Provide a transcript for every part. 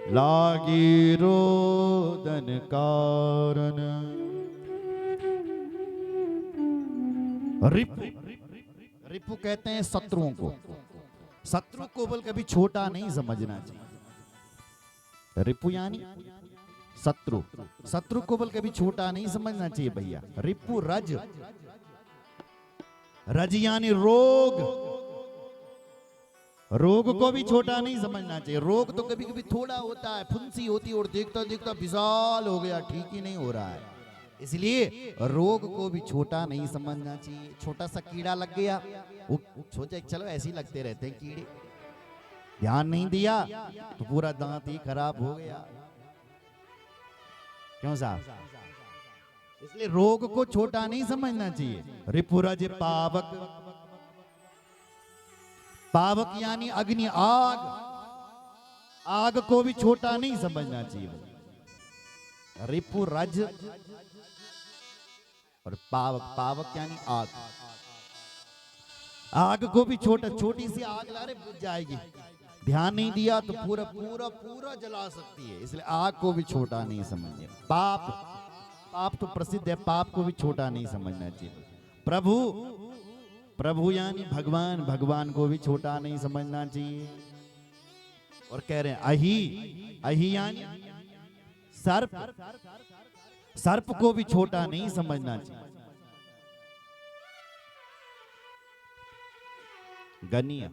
लागी रोदन कारण। रिपु, रिपु कहते हैं शत्रुओं को। शत्रु को बल कभी छोटा नहीं समझना चाहिए। रिपु यानी शत्रु, शत्रु को बल कभी छोटा नहीं समझना चाहिए भैया। रिपु रज, रज यानी रोग, रोग को भी छोटा नहीं समझना चाहिए। रोग तो कभी कभी थोड़ा होता है, फुंसी होती है और देखता देखता विशाल हो गया, ठीक ही नहीं हो रहा है। इसलिए रोग को भी छोटा नहीं समझना चाहिए। छोटा सा कीड़ा लग गया, वो सोचा चलो ऐसे ही लगते रहते हैं कीड़े, ध्यान नहीं दिया तो पूरा दांत ही खराब हो गया। क्यों साहब? इसलिए रोग को छोटा नहीं समझना चाहिए। रिपुरज पावक, पावक यानी अग्नि, आग, आग को भी छोटा नहीं समझना चाहिए। रिपुरज और पावक, पावक यानी आग, आग को भी छोटा, छोटी सी आग लारे बुझ जाएगी, ध्यान नहीं दिया तो पूरा पूरा पूरा जला सकती है। इसलिए आग को भी छोटा नहीं समझिए। पाप, पाप तो प्रसिद्ध है, पाप को भी छोटा नहीं समझना चाहिए। प्रभु, प्रभु यानी भगवान, भगवान को भी छोटा नहीं समझना चाहिए। और कह रहे हैं अहि, अहि यानी सर्प, सर्प को भी छोटा नहीं समझना चाहिए। गनिया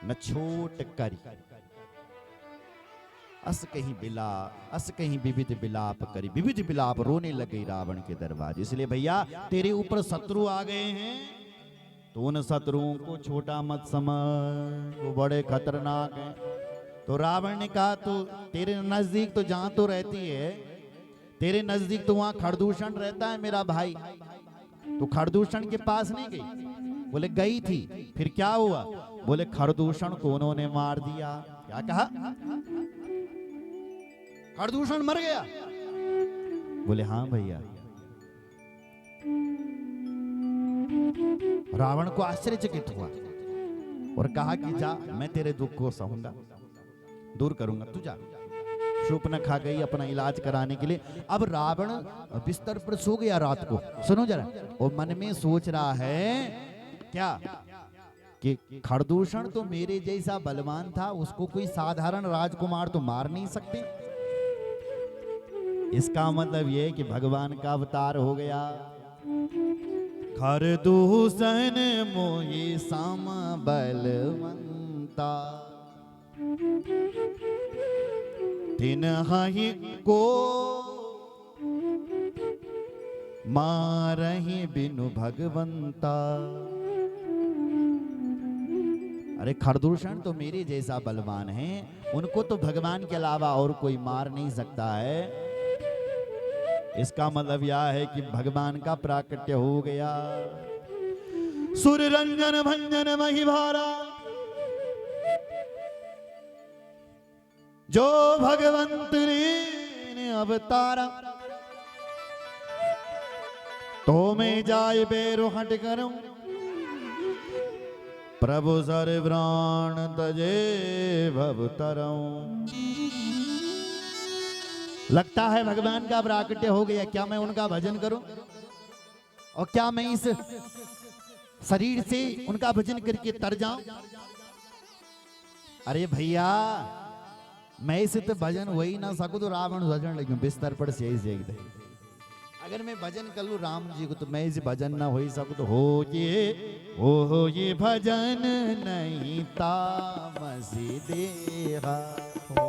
न छोट करी, अस कहीं बिला, अस कहीं विविध बिलाप करी, विविध बिलाप रोने लगे रावण के दरवाजे। इसलिए भैया तेरे ऊपर शत्रु आ गए हैं तो उन शत्रुओं को छोटा मत समझ, वो बड़े खतरनाक हैं। तो रावण ने कहा तो तेरे नजदीक तो जहां तो रहती है, तेरे नजदीक तो वहां खरदूषण रहता है मेरा भाई, तो खरदूषण के पास नहीं गई? बोले गई थी, फिर क्या हुआ? बोले खरदूषण को उन्होंने मार दिया। क्या कहा? खरदूषण मर गया? बोले हाँ भैया। रावण को आश्चर्यचकित हुआ और कहा कि जा, मैं तेरे दुख को सहूंगा, दूर करूंगा, तू जा। शूर्पणखा गई अपना इलाज कराने के लिए। अब रावण बिस्तर पर सो गया रात को, सुनो जरा, और मन में सोच रहा है क्या कि खरदूषण तो मेरे जैसा बलवान था, उसको कोई साधारण राजकुमार तो मार नहीं सकते। इसका मतलब यह कि भगवान का अवतार हो गया। खरदूषण मोहि सम बलवंता, तिन्हि को मारहि बिनु भगवंता। अरे खरदूषण तो मेरे जैसा बलवान है, उनको तो भगवान के अलावा और कोई मार नहीं सकता है। इसका मतलब यह है कि भगवान का प्राकट्य हो गया। सुर रंजन भंजन महिभारा, जो भगवंत ने अवतारा, तो मैं जाय बेरो हट करूं, प्रभु सर प्राण तजे भवतरऊं। लगता है भगवान का प्राकट्य हो गया, क्या मैं उनका भजन करूं? और क्या मैं इस शरीर से उनका भजन करके तर जाऊं? अरे भैया मैं इसे तो भजन हो ही ना सकूं तो रावण भजन लगे बिस्तर पर से ही दे। अगर मैं भजन कर लूं राम जी को तो मैं इसे भजन ना हो ही सकूं तो हो ये भजन नहीं तामसी देहा, हो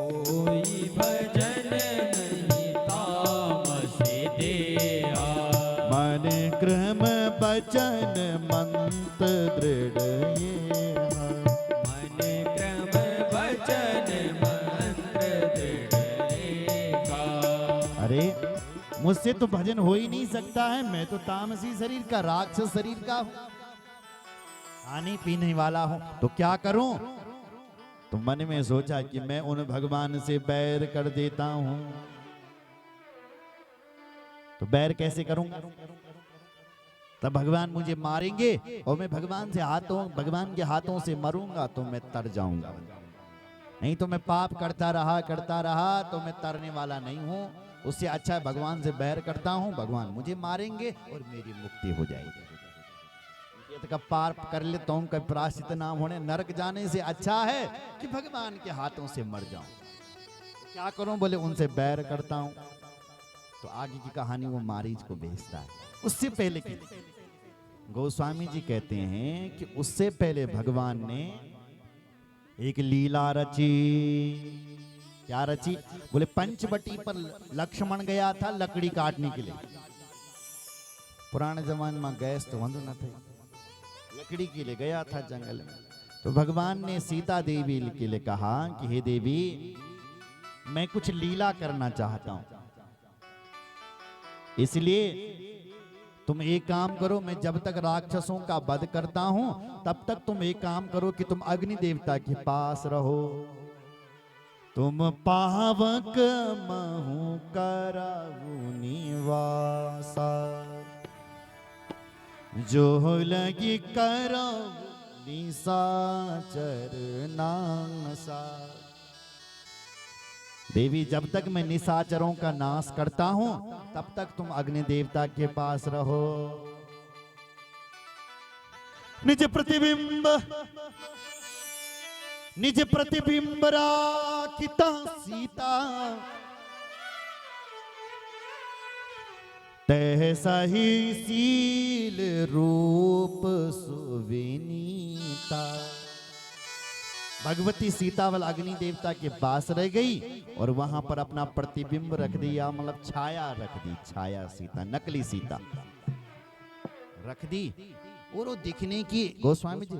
ये भजन नहीं तामसी देहा। मन क्रम बचन मंत्र दृढ़ ये, मन क्रम बचन मंत्र दृढ़। अरे मुझसे तो भजन हो ही नहीं सकता है, मैं तो तामसी शरीर का, राक्षस शरीर का हूं, खाने पीने वाला हूं, तो क्या करूं? तो मन में सोचा कि मैं उन भगवान से बैर कर देता हूं। तो बैर कैसे करूंगा? तब भगवान मुझे मारेंगे और मैं भगवान के हाथों से मरूंगा तो मैं तर जाऊंगा। नहीं तो मैं पाप करता रहा तो मैं तरने वाला नहीं हूं। उससे अच्छा है भगवान से बैर करता हूं, भगवान मुझे मारेंगे और मेरी मुक्ति हो जाएगी। ये तो पार कर लेता हूं, कभी प्रायश्चित नाम होने नरक जाने से अच्छा है कि भगवान के हाथों से मर जाऊं। तो क्या करूं? बोले उनसे बैर करता हूं। तो आगे की कहानी वो मारीच को भेजता है। उससे पहले की गोस्वामी जी कहते हैं कि उससे पहले भगवान ने एक लीला रची। क्या रची? बोले पंचवटी पर लक्ष्मण गया था लकड़ी काटने के लिए। पुराने जमाने में गैस तो वंदु न थे, लकड़ी के लिए गया था जंगल में। तो भगवान ने सीता देवी के लिए कहा कि हे देवी, मैं कुछ लीला करना चाहता हूं, इसलिए तुम एक काम करो, मैं जब तक राक्षसों का वध करता हूं तब तक तुम एक काम करो कि तुम अग्नि देवता के पास रहो। तुम पावक महु करऊ निवासा, जो लगी करो निशाचर नासा। देवी जब तक मैं निशाचरों का नाश करता हूं तब तक तुम अग्नि देवता के पास रहो। निज प्रतिबिंब राखिता सीता, तह सही सील रूप सुविनीता। भगवती सीता वाला अग्नि देवता के पास रह गई और वहां पर अपना प्रतिबिंब रख दिया, मतलब छाया रख दी। छाया सीता, नकली सीता रख दी। और वो दिखने की, गोस्वामी जी,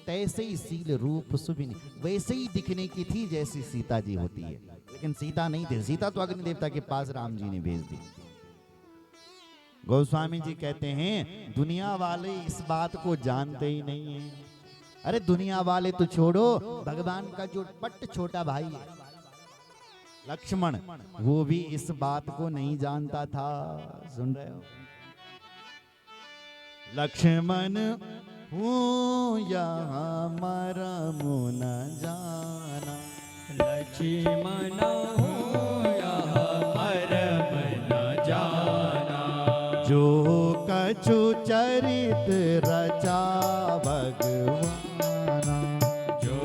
तैसे ही सील रूप सुबिनी, वैसे ही दिखने की थी जैसी सीता जी होती है, लेकिन सीता नहीं थी। सीता तो अग्नि देवता के पास राम जी ने भेज दी। गोस्वामी जी कहते हैं दुनिया वाले इस बात को जानते ही नहीं है। अरे दुनिया वाले तो छोड़ो, भगवान का जो पट्ट छोटा भाई है लक्ष्मण, वो भी इस बात को नहीं जानता था। सुन रहे हो? लक्ष्मण हूँ यहाँ मरम न जाना, लक्ष्मण हूँ यहाँ मरम न जाना। जो कछु चरित रचा भगवाना, जो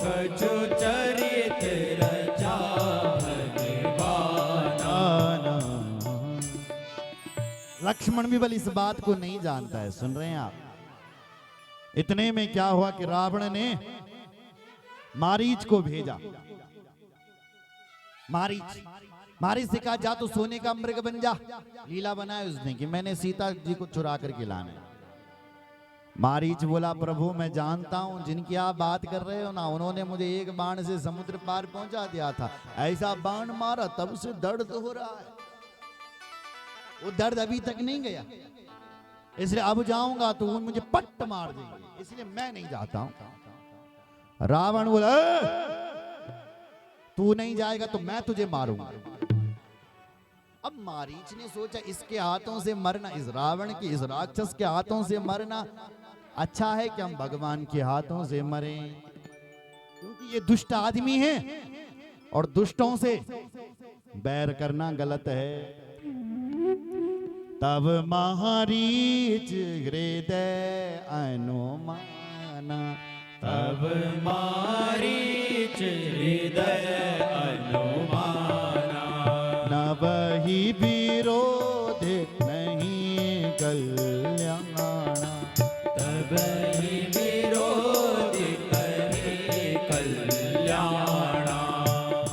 कछु चरित रचा भगवाना। लक्ष्मण भी बल इस बात को नहीं जानता है। सुन रहे हैं आप? इतने में क्या हुआ कि रावण ने मारीच को भेजा। मारीच से कहा जा तो सोने का मृग बन जा। लीला बनाया उसने कि मैंने सीता जी को चुरा करके लाना है। मारीच बोला प्रभु मैं जानता हूं जिनकी आप बात कर रहे हो ना, उन्होंने मुझे एक बाण से समुद्र पार पहुंचा दिया था। ऐसा बाण मारा तब से दर्द हो रहा है, वो दर्द अभी तक नहीं गया, इसलिए अब जाऊंगा तो वो मुझे पट्ट मार देंगे, इसलिए मैं नहीं जाता हूं। रावण बोला तू नहीं जाएगा तो मैं तुझे मारूंगा। अब मारीच ने सोचा इसके हाथों से मरना, इस रावण के, इस राक्षस के हाथों से मरना अच्छा है कि हम भगवान के हाथों से मरें, क्योंकि ये दुष्ट आदमी है और दुष्टों से बैर करना गलत है। तब मारीच हृदय अनुमाना, तब मारीच हृदय अनुमाना। नवहि विरोध नहीं कल्याणा, तब ही विरोध नहीं कल्याणा।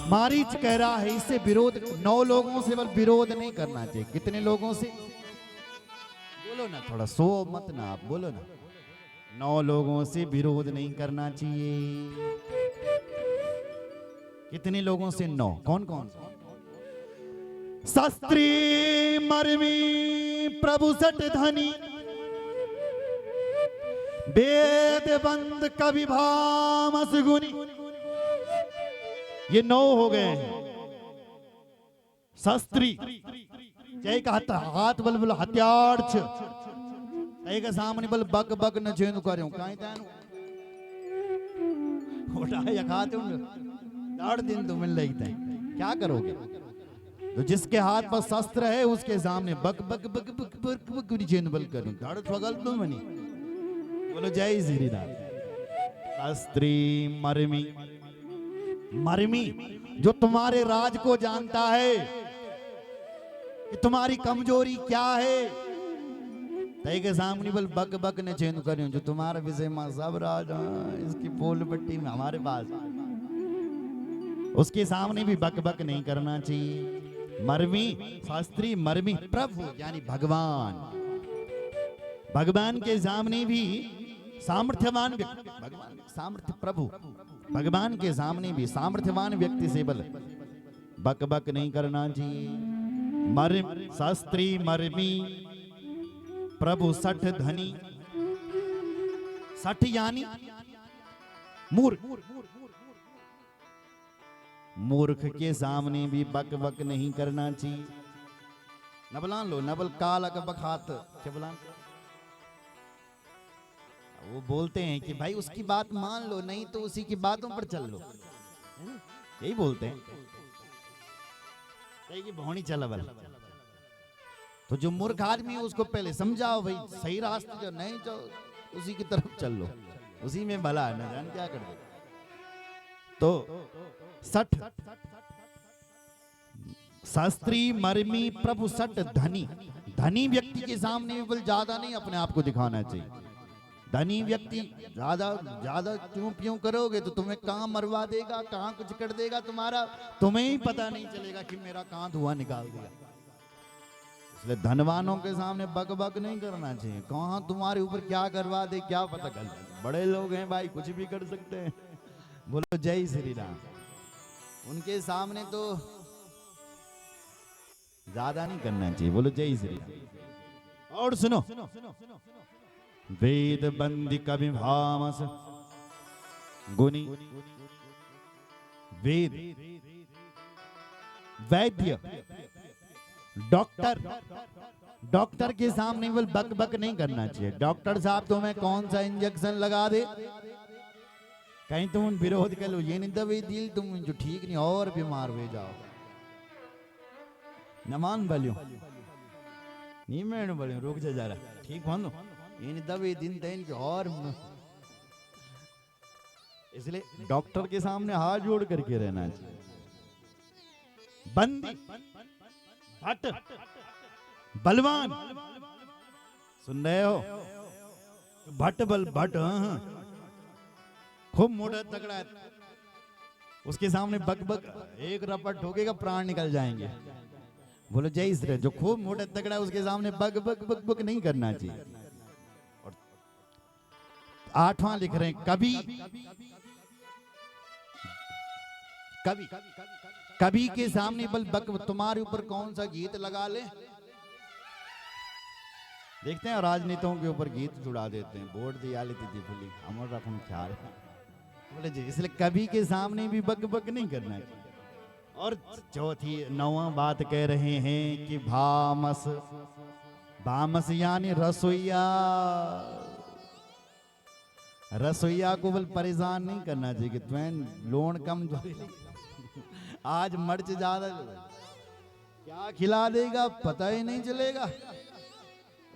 मारीच कह रहा है इससे विरोध 9 लोगों से बल विरोध नहीं करना चाहिए। कितने लोगों से? बोलो ना, थोड़ा सो मत ना, आप बोलो ना। 9 लोगों से विरोध नहीं करना चाहिए। कितने लोगों से? 9। कौन कौन? शस्त्री मर्मी प्रभु सट धनी, वेद बंद कवि भामस गुनी। ये 9 हो गए हैं। शस्त्री जय का हाथ बल बल हथियार छ, एक सामने बल बग न छेनु करूं काई तानु ओटा या खाते उन दाड़ दिन तुम्हें लगते हैं, क्या करोगे? तो जिसके हाथ पर शस्त्र है उसके सामने बक बक बक बक बक बक नीचे बल करूं दाड़ ठगल तुम बनी। बोलो जय श्री राम। शास्त्री मरमी, मरमी जो तुम्हारे राज को जानता है कि तुम्हारी कमजोरी क्या है, तय के सामने बल बक बक ने चेंज करूं जो तुम्हारे विषय में सब राज इसकी पोल पट्टी में हमारे पास, उसके सामने भी बक बक नहीं करना चाहिए। मरमी शास्त्री मरमी प्रभु यानी भगवान, भगवान के सामने भी सामर्थ्यवान व्यक्ति, भगवान सामर्थ्य प्रभु, भगवान के सामने भी सामर्थ्यवान व्यक्ति से बल बक बक नहीं करना चाहिए। मरम शास्त्री मरमी प्रभु सठ धनी, सठ यानी मूर्ख, मूर्ख के सामने भी बक बक नहीं करना चाहिए। नबलान लो नबल काल बखात चबलान, वो बोलते हैं कि भाई उसकी बात मान लो नहीं तो उसी की बातों पर चल लो, यही बोलते हैं कि भौनी चला बल। तो जो मूर्ख आदमी है उसको पहले समझाओ भाई सही रास्ते जो नहीं जो उसी की तरफ चल लो, उसी में भला है, न जान क्या कर दे। तो सठ शास्त्री मरमी प्रभु सठ धनी, धनी व्यक्ति के सामने भी बल ज्यादा नहीं अपने आप को दिखाना चाहिए। धनी व्यक्ति ज्यादा ज्यादा क्यों प्यों करोगे तो तुम्हें कहां मरवा देगा, कहां कुछ कर देगा तुम्हारा, तुम्हें ही पता नहीं चलेगा कि मेरा कहां धुआं निकाल दिया। इसलिए धनवानों के सामने बक बक नहीं करना चाहिए, कहां तुम्हारे ऊपर क्या करवा दे क्या पता कर, बड़े लोग हैं भाई कुछ भी कर सकते हैं। बोलो जय श्री राम। उनके सामने तो ज्यादा नहीं करना चाहिए। बोलो जय श्री राम। और सुनो, वेद बंदी कवि भामस गुनी, वेद वैद्य डॉक्टर, डॉक्टर के सामने बल बक बक नहीं करना चाहिए। डॉक्टर साहब तुम्हें कौन सा इंजेक्शन लगा दे, कहीं तुम विरोध कर लो, ये नहीं दवाई दी तुम जो ठीक नहीं और बीमार हो जाओ, न मान बलियो नहीं मैं बलियो रुक जा जरा ठीक हो नो, ये नहीं दवाई दिन दिन के और। इसलिए डॉक्टर के सामने हाथ जोड़ करके रहना चाहिए। बंदी भट्ट बलवान, सुन रहे हो, भट्ट बल भट्ट खूब मोटा तगड़ा है, उसके सामने बक बक एक रपट ठोकेगा प्राण निकल जाएंगे। बोलो जय श्री राम। जो खूब मोटा तगड़ा है उसके सामने बक बक बक बक नहीं करना चाहिए। और 8वां लिख रहे हैं कभी, कभी कभी के सामने बल बक, तुम्हारे ऊपर कौन सा गीत लगा ले, देखते हैं राजनीतियों के ऊपर गीत जुड़ा देते हैं, वोट दिया लेती थी फुली अमर रकम ख्याल। बोले जी इसलिए कभी के सामने भी बक बक नहीं करना चाहिए। और चौथी 9वां बात कह रहे हैं कि भामस, भामस यानी रसोईया, रसोईया को बल परेशान नहीं करना चाहिए कि तुम्हें लोन कम आज मर्च ज्यादा क्या खिला देगा पता ही नहीं चलेगा,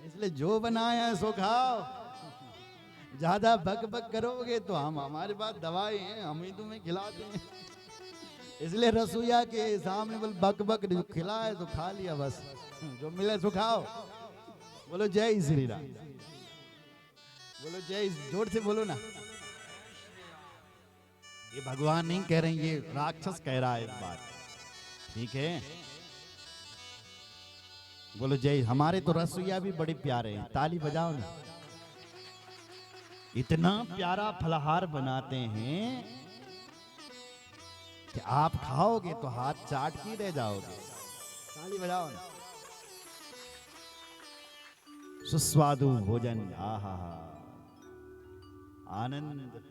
इसलिए जो बनाया है सो खाओ। ज्यादा बक बक करोगे तो हम, हमारे पास दवाई हैं, हम ही तुम्हें खिलाते हैं। इसलिए रसोईया के सामने बल बक बक, जो खिलाए तो खा लिया बस, जो मिले सो खाओ। बोलो जय श्री राम। बोलो जय, जोर से बोलो ना। ये भगवान नहीं कह रहे, ये राक्षस कह रहा है इस बात, ठीक है। बोलो जय। हमारे तो रसोईया भी बड़े प्यारे हैं, ताली बजाओ ना। इतना प्यारा फलाहार बनाते हैं कि आप खाओगे तो हाथ चाट के रह जाओगे। ताली बजाओ ना। सुस्वादु भोजन, आहा आनंद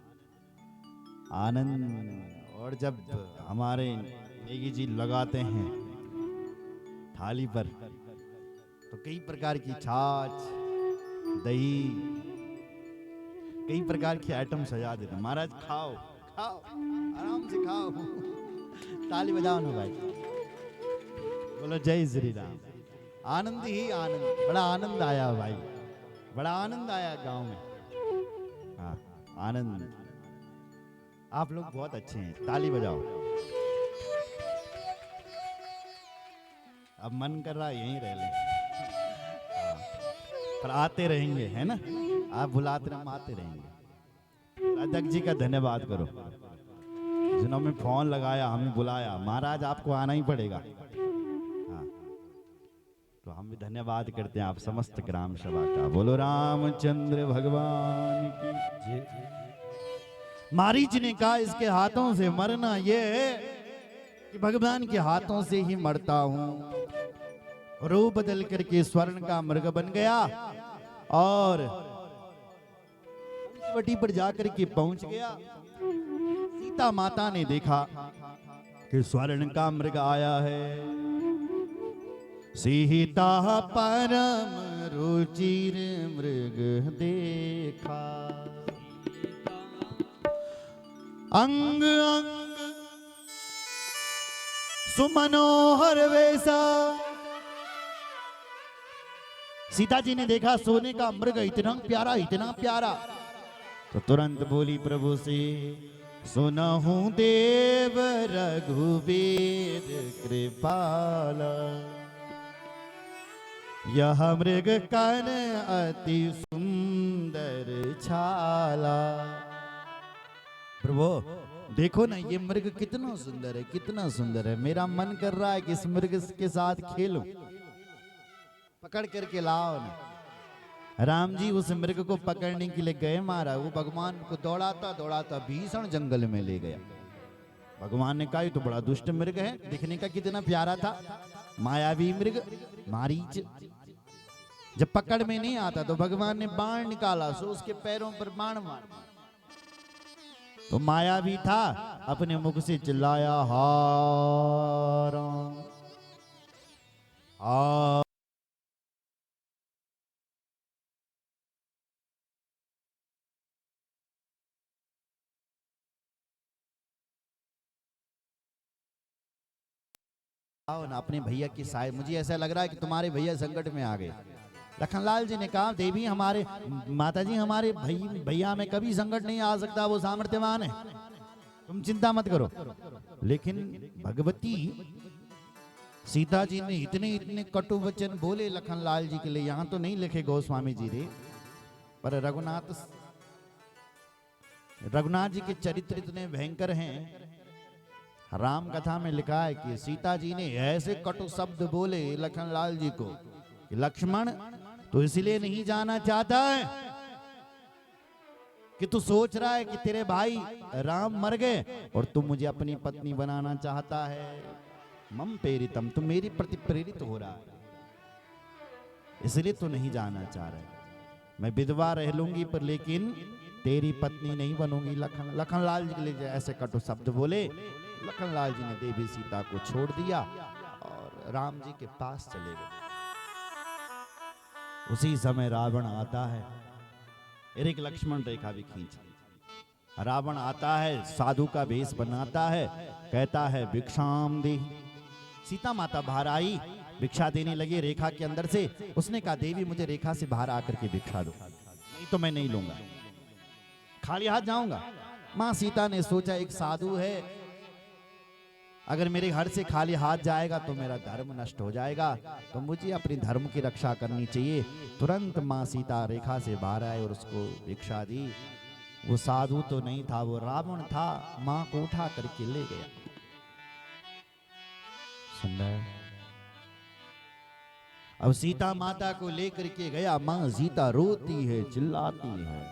आनंद। और जब हमारे नेगी जी लगाते हैं थाली पर तो कई प्रकार की छाछ, दही, कई प्रकार के आइटम सजा देते हैं। महाराज खाओ खाओ आराम से खाओ। ताली बजाओ ना भाई, बोलो जय श्री राम। आनंद ही आनंद, बड़ा आनंद आया भाई, बड़ा आनंद आया गांव में। हाँ आनंद, आप लोग बहुत अच्छे हैं, ताली बजाओ। अब मन कर रहा है यहीं रह लें, हाँ, पर आते रहेंगे है ना, आप बुलाते रहे, हम आते रहेंगे। राजक जी का धन्यवाद करो जिन्होंने फोन लगाया, हमें बुलाया। महाराज आपको आना ही पड़ेगा। हाँ, तो हम भी धन्यवाद करते हैं आप समस्त ग्राम सभा का। बोलो रामचंद्र भगवान की जय। मारीच ने कहा इसके हाथों से मरना ये है कि भगवान के हाथों से ही मरता हूं। रूप बदल करके स्वर्ण का मृग बन गया और वटी पर जाकर के पहुंच गया। सीता माता ने देखा कि स्वर्ण का मृग आया है। सीता परम रुचिर मृग देखा, अंग अंग सुमनोहर वैसा। सीता जी ने देखा सोने का मृग इतना प्यारा, इतना प्यारा, तो तुरंत बोली प्रभु से, सुनहु देव रघुवीर कृपाला, यह मृग कन अति सुंदर छाला। प्रभु देखो ना ये मृग कितना सुंदर है, कितना सुंदर है। मेरा मन कर रहा है कि इस मृग के साथ खेलूं, पकड़ करके लाओ ना। राम जी उस मृग को पकड़ने के लिए गए, मारा वो भगवान को दौड़ाता दौड़ाता भीषण जंगल में ले गया। भगवान ने कहा ये तो बड़ा दुष्ट मृग है, दिखने का कितना प्यारा था, मायावी मृग मारीच। जब पकड़ में नहीं आता तो भगवान ने बाण निकाला, सो उसके पैरों पर बाण मार, तो मायावी था, अपने मुख से चिल्लाया हारा हा। आओ ना अपने भैया की साय, मुझे ऐसा लग रहा है कि तुम्हारे भैया संकट में आ गए। लखनलाल जी ने कहा देवी हमारे माता जी हमारे भैया में कभी संकट नहीं आ सकता, वो सामर्थ्यवान है, तुम चिंता मत करो। लेकिन भगवती सीता जी ने इतने इतने कटु वचन बोले लखनलाल जी के लिए, यहां तो नहीं लिखे गोस्वामी जी रे, पर रघुनाथ जी के चरित्र इतने भयंकर हैं। राम कथा में लिखा है कि सीता जी ने ऐसे कटु शब्द बोले लखनलाल जी को कि लक्ष्मण तो इसलिए नहीं जाना चाहता है कि तू सोच रहा है कि तेरे भाई राम मर गए और तू मुझे अपनी पत्नी बनाना चाहता है। मम प्रेरितम, तू मेरी प्रति प्रेरित हो रहा है, इसलिए तू नहीं जाना चाह रहा। मैं विधवा रह लूंगी पर लेकिन तेरी पत्नी नहीं बनूंगी। लखनलाल जी के लिए ऐसे कटु शब्द बोले। लखनलाल जी ने देवी सीता को छोड़ दिया और राम जी के पास चले गए। उसी समय रावण आता है, एक लक्ष्मण रेखा भी खींच। रावण आता है, साधु का वेश बनाता है, कहता है भिक्षाम दे। सीता माता बाहर आई, भिक्षा देने लगी रेखा के अंदर से। उसने कहा देवी मुझे रेखा से बाहर आकर के भिक्षा दो, नहीं तो मैं नहीं लूंगा, खाली हाथ जाऊंगा। मां सीता ने सोचा एक साधु है, अगर मेरे घर से खाली हाथ जाएगा तो मेरा धर्म नष्ट हो जाएगा, तो मुझे अपने धर्म की रक्षा करनी चाहिए। तुरंत मां सीता रेखा से बाहर आए और उसको भिक्षा दी। वो साधु तो नहीं था, वो रावण था, मां को उठा करके ले गया। सुंदर। अब सीता माता को लेकर के गया, मां सीता रोती है, चिल्लाती है,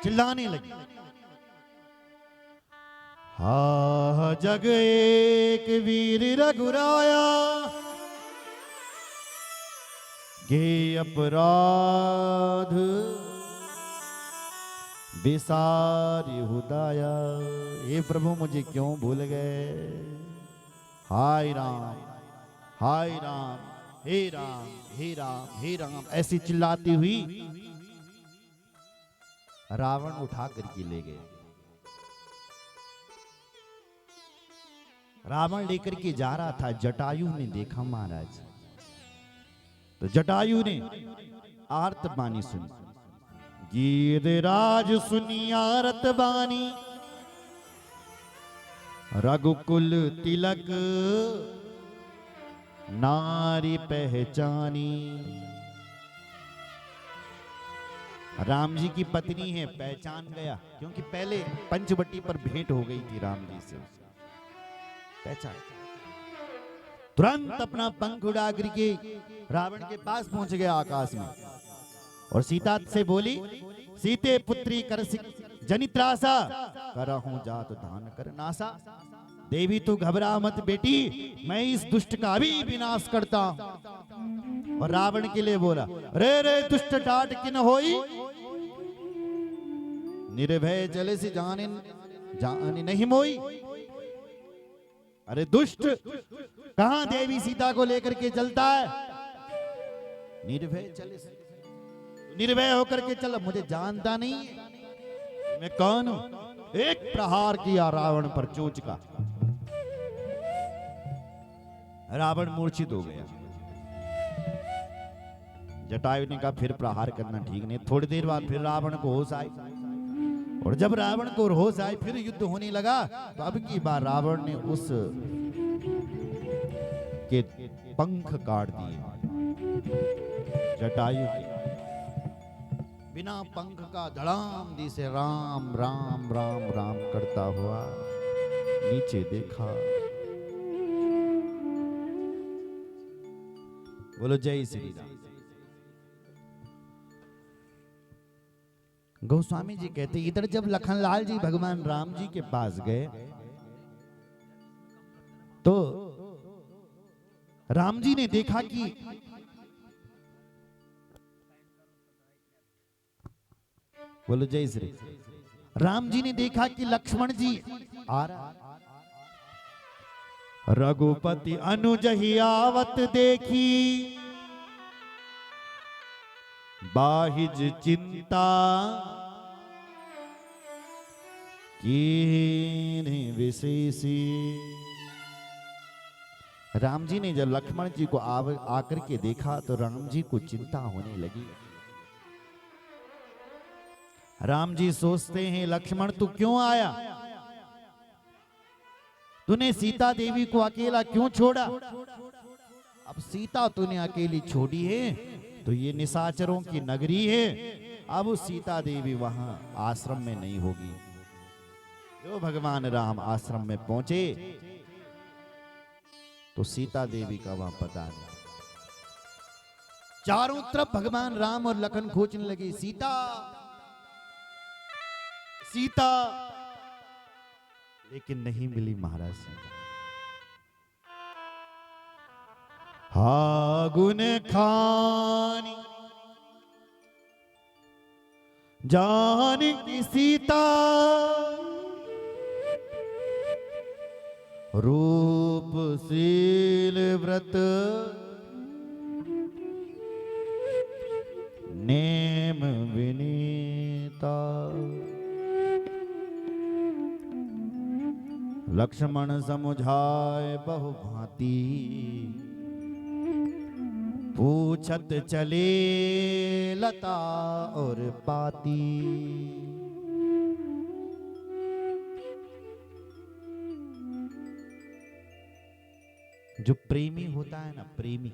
चिल्लाने लगी, हा जग एक वीर रघुराया, गे अपराध बिसारी हुदाया। हे प्रभु मुझे क्यों भूल गए, हाय राम हाय राम, हे राम हे राम हे राम, ऐसी चिल्लाती हुई रावण उठा करके ले गए। रावण लेकर के जा रहा था, जटायु ने देखा महाराज, तो जटायु ने आर्तवाणी सुनी, गिरिराज सुनी आर्तवाणी, रघुकुल तिलक नारी पहचानी। राम जी की पत्नी है, पहचान गया, क्योंकि पहले पंचवटी पर भेंट हो गई थी राम जी से, पहचान। तुरंत अपना पंख उड़ा करके रावण के पास पहुंच गया आकाश में, और सीता से बोली, सीते पुत्री कर जनित्रासा, करहूं जात धान कर नासा। देवी तू घबरा मत बेटी, मैं इस दुष्ट का भी विनाश करता हूं। और रावण के लिए बोला, रे रे दुष्ट डांट किन होई, निर्भय चले से जाने नहीं मोई। अरे दुष्ट, कहां देवी सीता को लेकर के चलता है? निर्भय चले से, निर्भय होकर के चल, मुझे जानता नहीं है मैं कौन हूं। एक प्रहार किया रावण पर चोंच का, रावण मूर्छित हो गया। जटायु ने कहा फिर प्रहार करना ठीक नहीं। थोड़ी देर बाद फिर रावण को होश आई, और जब रावण को होश आई फिर युद्ध होने लगा। तो अब की बार रावण ने उस के पंख काट दिए। जटायु बिना पंख का धड़ाम दी से राम राम राम राम करता हुआ नीचे देखा। बोलो जय श्री राम। गोस्वामी जी कहते, इधर जब लखनलाल जी भगवान राम जी के पास गए तो राम जी ने देखा कि बोलो जय श्री। राम जी ने देखा कि लक्ष्मण जी आ रहा। रघुपति अनुज ही आवत देखी, बाहिज चिंता कीन्हि विशेषी। राम जी ने जब लक्ष्मण जी को आकर के देखा तो राम जी को चिंता होने लगी। राम जी सोचते हैं, लक्ष्मण तू क्यों आया? तूने सीता देवी को अकेला क्यों छोड़ा? अब सीता तूने अकेली छोड़ी है तो ये निशाचरों की नगरी है, अब सीता देवी वहां आश्रम में नहीं होगी। जो भगवान राम आश्रम में पहुंचे तो सीता देवी का वहां पता नहीं। चारों तरफ भगवान राम और लखन खोजने लगे, सीता सीता, लेकिन नहीं मिली महाराज। हागुन खानी जानकी सीता, रूपशील व्रत नेम विनीता। लक्ष्मण समुझाए बहु भांति, पूछत चले लता और पाती। जो प्रेमी होता है ना, प्रेमी